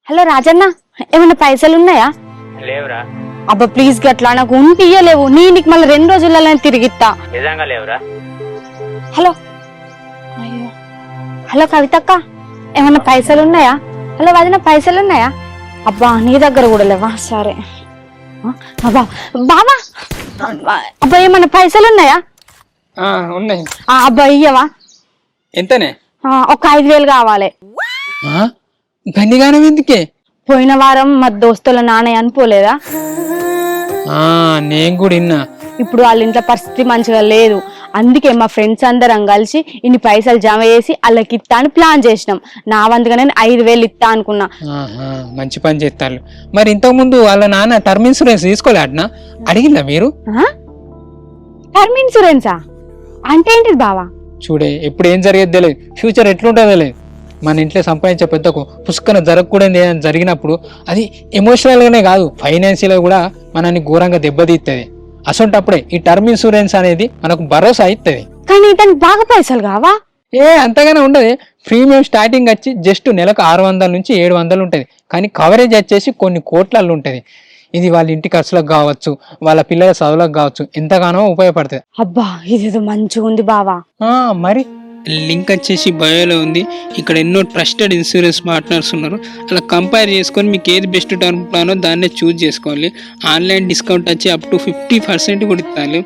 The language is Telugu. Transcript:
హలో రాజన్న, ఏమైనా పైసలు ఉన్నాయా? లేవురా. అబ్బా ప్లీజ్ గట్లా నాకు ఉంటే ఇయ్యలేవు, నీకు మళ్ళీ 2 రోజులలో తిరిగిస్తా. నిజంగా లేవురా. హలో అయ్యో, హలో కవితక్క, ఏమన్నా పైసలు ఉన్నాయా? హలో వదిన, పైసలు ఉన్నాయా? అబ్బా నీ దగ్గర కూడా లేవా? సరే. అబ్బా బాబా, అబ్బా ఏమన్నా పైసలు ఉన్నాయా? ఉన్నాయి. అబ్బా ఇయ్యవా? ఎంతనే? ఒక 5,000 కావాలి. గన్నిగానం ఎందుకే? పోయిన వారం మా దోస్తుల నాన్నయ్య అనిపోలేదా? నేను కూడా విన్నా. ఇప్పుడు వాళ్ళ ఇంట్లో పరిస్థితి మంచిగా లేదు, అందుకే మా ఫ్రెండ్స్ అందరం కలిసి ఇన్ని పైసలు జమ చేసి వాళ్ళకి ఇస్తా అని ప్లాన్ చేసినాం. నా వంతుగా నేను 5,000 ఇస్తా అనుకున్నా. మంచి పని చేస్తారు. మరి ఇంతకు ముందు వాళ్ళ నాన్న టర్మ్ ఇన్సూరెన్స్ తీసుకోలేటనా? అడిగిందా మీరు? టర్మ్ ఇన్సూరెన్సా అంటే ఏంటిది బావా? చూడే, ఎప్పుడు ఏం జరిగేది తెలియదు, ఫ్యూచర్ ఎట్లుంటుందో తెలియదు. మన ఇంట్లో సంపాదించే పెద్దకు పుష్కన జరగకూడదు జరిగినప్పుడు అది ఎమోషనల్గానే కాదు, ఫైనాన్షియల్గా కూడా మనల్ని ఘోరంగా దెబ్బతీస్తుంది. అసొంటప్పుడే ఈ టర్మ్ ఇన్సూరెన్స్ అనేది మనకు భరోసా ఇస్తుంది. కానీ దానికి బాగా పైసలు కావా? అంతగానే ఉండదు. ప్రీమియం స్టార్టింగ్ వచ్చి జస్ట్ నెలకు 600 నుంచి 700 ఉంటుంది. కానీ కవరేజ్ వచ్చేసి కొన్ని కోట్లలో ఉంటుంది. ఇది వాళ్ళ ఇంటి ఖర్చులకు కావచ్చు, వాళ్ళ పిల్లల చదువులకు కావచ్చు, ఎంతగానో ఉపయోగపడుతుంది. అబ్బా ఇదేదో మంచిగా ఉంది బావా. మరి లింక్ వచ్చేసి బయోలో ఉంది. ఇక్కడ ఎన్నో ట్రస్టెడ్ ఇన్సూరెన్స్ పార్ట్నర్స్ ఉన్నారు. అలా కంపేర్ చేసుకొని మీకు ఏది బెస్ట్ టర్మ్ ప్లానో దాన్నే చూస్ చేసుకోవాలి. ఆన్లైన్ డిస్కౌంట్ వచ్చి అప్ టు 50% కూడా ఇస్తారు.